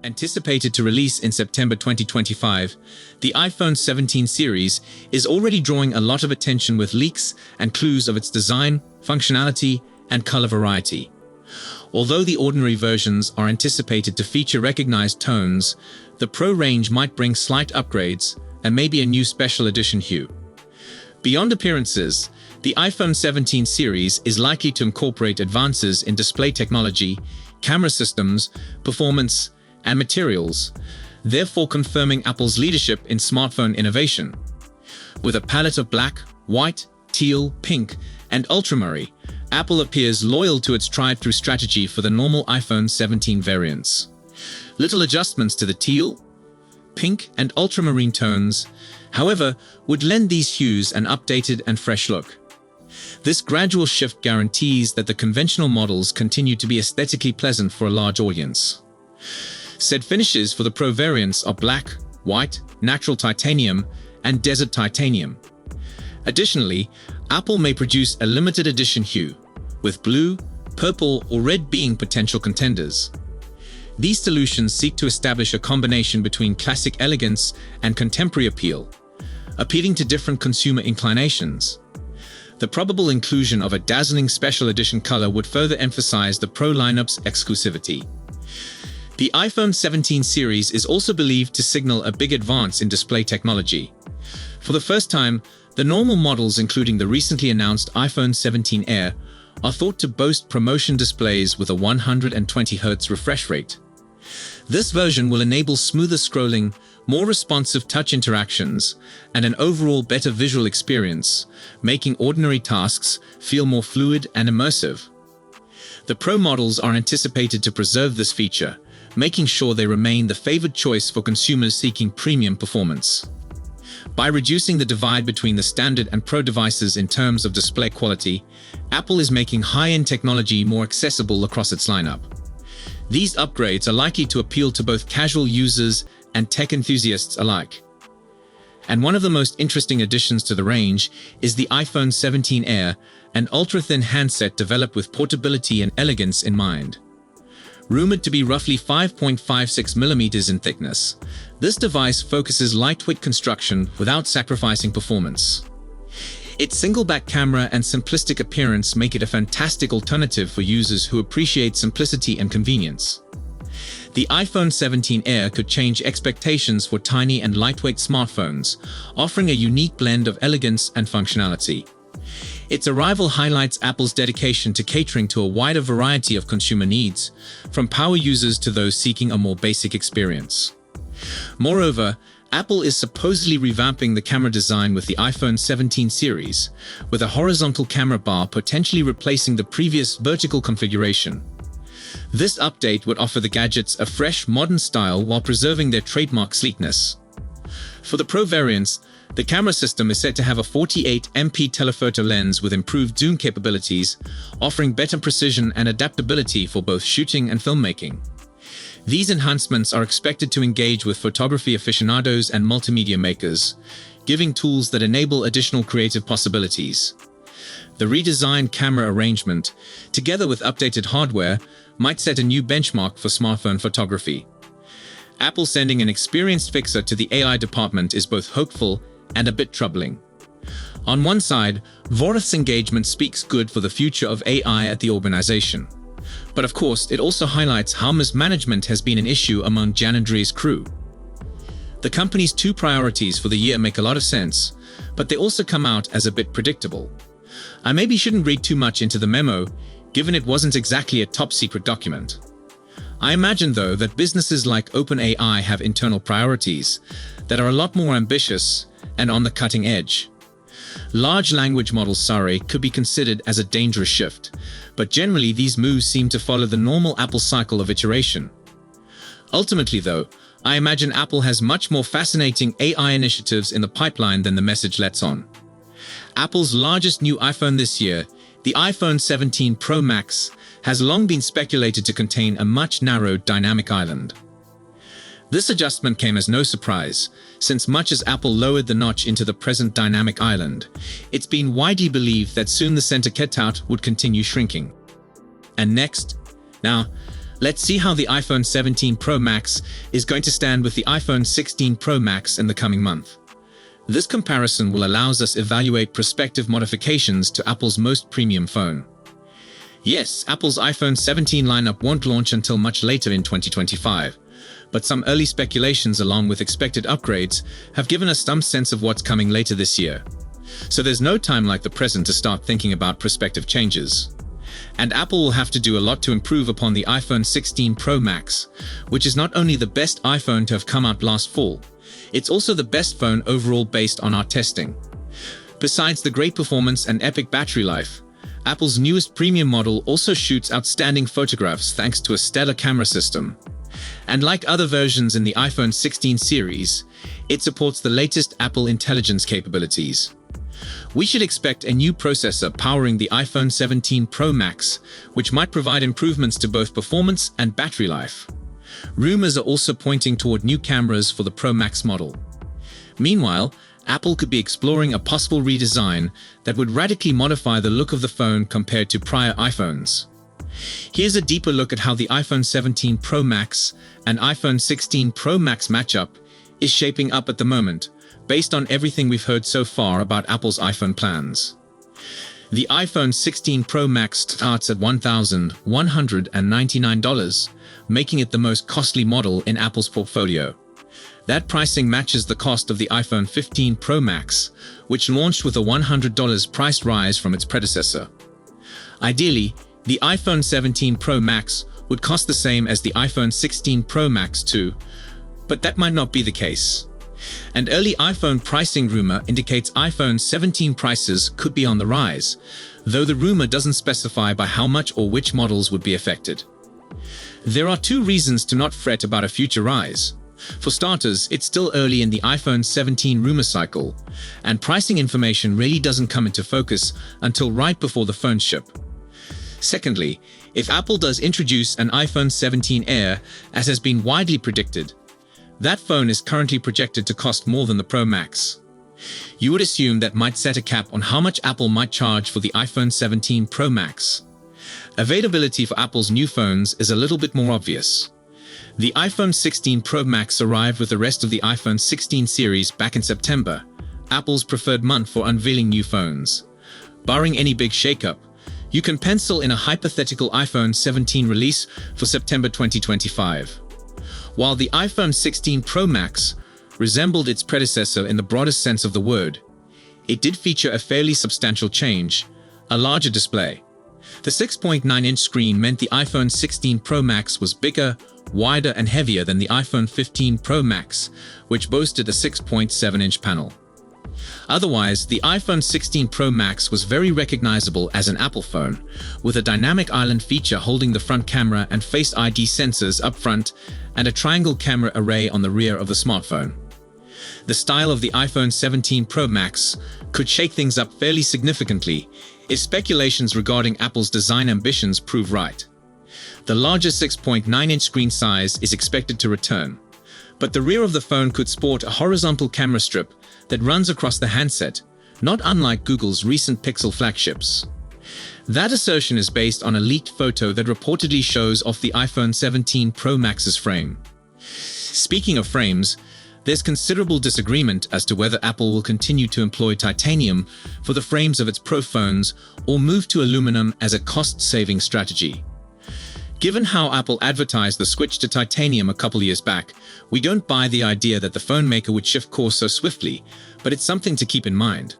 Anticipated to release in September 2025, the iPhone 17 series is already drawing a lot of attention with leaks and clues of its design, functionality, and color variety. Although the ordinary versions are anticipated to feature recognized tones, the Pro range might bring slight upgrades and maybe a new special edition hue. Beyond appearances, the iPhone 17 series is likely to incorporate advances in display technology, camera systems, performance, and materials, therefore confirming Apple's leadership in smartphone innovation. With a palette of black, white, teal, pink, and ultramarine, Apple appears loyal to its tried-through strategy for the normal iPhone 17 variants. Little adjustments to the teal, pink, and ultramarine tones, however, would lend these hues an updated and fresh look. This gradual shift guarantees that the conventional models continue to be aesthetically pleasant for a large audience. Said finishes for the Pro variants are black, white, natural titanium, and desert titanium. Additionally, Apple may produce a limited edition hue, with blue, purple, or red being potential contenders. These solutions seek to establish a combination between classic elegance and contemporary appeal, appealing to different consumer inclinations. The probable inclusion of a dazzling special edition color would further emphasize the Pro lineup's exclusivity. The iPhone 17 series is also believed to signal a big advance in display technology. For the first time, the normal models, including the recently announced iPhone 17 Air, are thought to boast promotion displays with a 120Hz refresh rate. This version will enable smoother scrolling, more responsive touch interactions, and an overall better visual experience, making ordinary tasks feel more fluid and immersive. The Pro models are anticipated to preserve this feature, making sure they remain the favored choice for consumers seeking premium performance. By reducing the divide between the standard and Pro devices in terms of display quality, Apple is making high-end technology more accessible across its lineup. These upgrades are likely to appeal to both casual users and tech enthusiasts alike. And one of the most interesting additions to the range is the iPhone 17 Air, an ultra-thin handset developed with portability and elegance in mind. Rumored to be roughly 5.56mm in thickness, this device focuses lightweight construction without sacrificing performance. Its single-back camera and simplistic appearance make it a fantastic alternative for users who appreciate simplicity and convenience. The iPhone 17 Air could change expectations for tiny and lightweight smartphones, offering a unique blend of elegance and functionality. Its arrival highlights Apple's dedication to catering to a wider variety of consumer needs, from power users to those seeking a more basic experience. Moreover, Apple is supposedly revamping the camera design with the iPhone 17 series, with a horizontal camera bar potentially replacing the previous vertical configuration. This update would offer the gadgets a fresh, modern style while preserving their trademark sleekness. For the Pro variants, the camera system is said to have a 48MP telephoto lens with improved zoom capabilities, offering better precision and adaptability for both shooting and filmmaking. These enhancements are expected to engage with photography aficionados and multimedia makers, giving tools that enable additional creative possibilities. The redesigned camera arrangement, together with updated hardware, might set a new benchmark for smartphone photography. Apple sending an experienced fixer to the AI department is both hopeful and a bit troubling. On one side, Vorath's engagement speaks good for the future of AI at the organization. But of course, it also highlights how mismanagement has been an issue among Janindry's crew. The company's two priorities for the year make a lot of sense, but they also come out as a bit predictable. I maybe shouldn't read too much into the memo, given it wasn't exactly a top-secret document. I imagine, though, that businesses like OpenAI have internal priorities that are a lot more ambitious and on the cutting edge. Large language models, could be considered as a dangerous shift, but generally these moves seem to follow the normal Apple cycle of iteration. Ultimately, though, I imagine Apple has much more fascinating AI initiatives in the pipeline than the message lets on. Apple's largest new iPhone this year, the iPhone 17 Pro Max, has long been speculated to contain a much narrowed dynamic island. This adjustment came as no surprise, since much as Apple lowered the notch into the present dynamic island, it's been widely believed that soon the center cutout would continue shrinking. And next? Now, Let's see how the iPhone 17 Pro Max is going to stand with the iPhone 16 Pro Max in the coming month. This comparison will allow us evaluate prospective modifications to Apple's most premium phone. Yes, Apple's iPhone 17 lineup won't launch until much later in 2025, but some early speculations along with expected upgrades have given us some sense of what's coming later this year. So there's no time like the present to start thinking about prospective changes. And Apple will have to do a lot to improve upon the iPhone 16 Pro Max, which is not only the best iPhone to have come out last fall, it's also the best phone overall based on our testing. Besides the great performance and epic battery life, Apple's newest premium model also shoots outstanding photographs thanks to a stellar camera system. And like other versions in the iPhone 16 series, it supports the latest Apple Intelligence capabilities. We should expect a new processor powering the iPhone 17 Pro Max, which might provide improvements to both performance and battery life. Rumors are also pointing toward new cameras for the Pro Max model. Meanwhile, Apple could be exploring a possible redesign that would radically modify the look of the phone compared to prior iPhones. Here's a deeper look at how the iPhone 17 Pro Max and iPhone 16 Pro Max matchup is shaping up at the moment, based on everything we've heard so far about Apple's iPhone plans. The iPhone 16 Pro Max starts at $1,199, making it the most costly model in Apple's portfolio. That pricing matches the cost of the iPhone 15 Pro Max, which launched with a $100 price rise from its predecessor. Ideally, the iPhone 17 Pro Max would cost the same as the iPhone 16 Pro Max too, but that might not be the case. An early iPhone pricing rumor indicates iPhone 17 prices could be on the rise, though the rumor doesn't specify by how much or which models would be affected. There are two reasons to not fret about a future rise. For starters, it's still early in the iPhone 17 rumor cycle, and pricing information really doesn't come into focus until right before the phones ship. Secondly, if Apple does introduce an iPhone 17 Air, as has been widely predicted, that phone is currently projected to cost more than the Pro Max. You would assume that might set a cap on how much Apple might charge for the iPhone 17 Pro Max. Availability for Apple's new phones is a little bit more obvious. The iPhone 16 Pro Max arrived with the rest of the iPhone 16 series back in September, Apple's preferred month for unveiling new phones. Barring any big shakeup, you can pencil in a hypothetical iPhone 17 release for September 2025. While the iPhone 16 Pro Max resembled its predecessor in the broadest sense of the word, it did feature a fairly substantial change, a larger display. The 6.9-inch screen meant the iPhone 16 Pro Max was bigger, wider and heavier than the iPhone 15 Pro Max, which boasted a 6.7-inch panel. Otherwise, the iPhone 16 Pro Max was very recognizable as an Apple phone, with a dynamic island feature holding the front camera and Face ID sensors up front and a triangle camera array on the rear of the smartphone. The style of the iPhone 17 Pro Max could shake things up fairly significantly if speculations regarding Apple's design ambitions prove right. The larger 6.9-inch screen size is expected to return, but the rear of the phone could sport a horizontal camera strip that runs across the handset, not unlike Google's recent Pixel flagships. That assertion is based on a leaked photo that reportedly shows off the iPhone 17 Pro Max's frame. Speaking of frames, there's considerable disagreement as to whether Apple will continue to employ titanium for the frames of its Pro phones or move to aluminum as a cost-saving strategy. Given how Apple advertised the switch to titanium a couple years back, we don't buy the idea that the phone maker would shift course so swiftly, but it's something to keep in mind.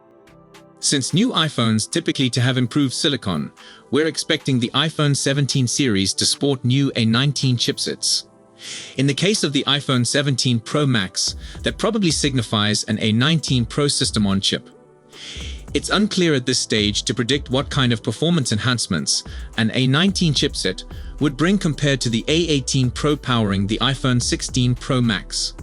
Since new iPhones typically to have improved silicon, we're expecting the iPhone 17 series to sport new A19 chipsets. In the case of the iPhone 17 Pro Max, that probably signifies an A19 Pro system on chip. It's unclear at this stage to predict what kind of performance enhancements an A19 chipset would bring compared to the A18 Pro powering the iPhone 16 Pro Max.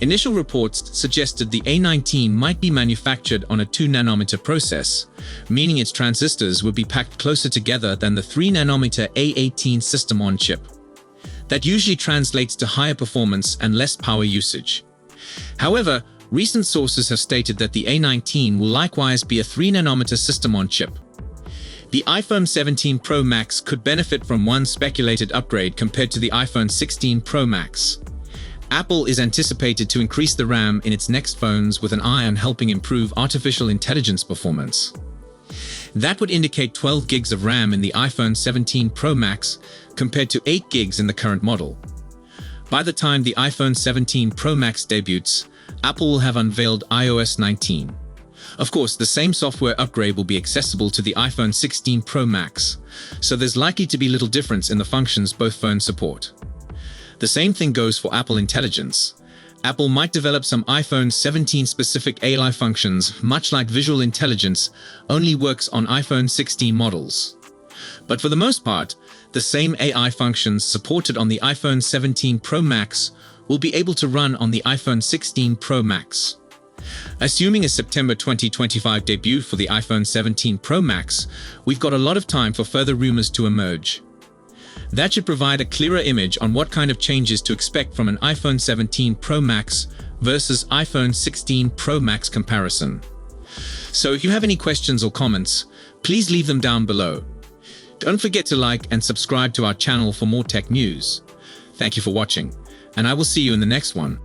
Initial reports suggested the A19 might be manufactured on a 2nm process, meaning its transistors would be packed closer together than the 3nm A18 system on chip. That usually translates to higher performance and less power usage. However, recent sources have stated that the A19 will likewise be a 3nm system on chip. The iPhone 17 Pro Max could benefit from one speculated upgrade compared to the iPhone 16 Pro Max. Apple is anticipated to increase the RAM in its next phones with an eye on helping improve artificial intelligence performance. That would indicate 12 gigs of RAM in the iPhone 17 Pro Max compared to 8 gigs in the current model. By the time the iPhone 17 Pro Max debuts, Apple will have unveiled iOS 19. Of course, the same software upgrade will be accessible to the iPhone 16 Pro Max, so there's likely to be little difference in the functions both phones support. The same thing goes for Apple Intelligence. Apple might develop some iPhone 17 specific AI functions, much like visual intelligence only works on iPhone 16 models. But for the most part, the same AI functions supported on the iPhone 17 Pro Max will be able to run on the iPhone 16 Pro Max. Assuming a September 2025 debut for the iPhone 17 Pro Max, we've got a lot of time for further rumors to emerge. That should provide a clearer image on what kind of changes to expect from an iPhone 17 Pro Max versus iPhone 16 Pro Max comparison. So if you have any questions or comments, please leave them down below. Don't forget to like and subscribe to our channel for more tech news. Thank you for watching, and I will see you in the next one.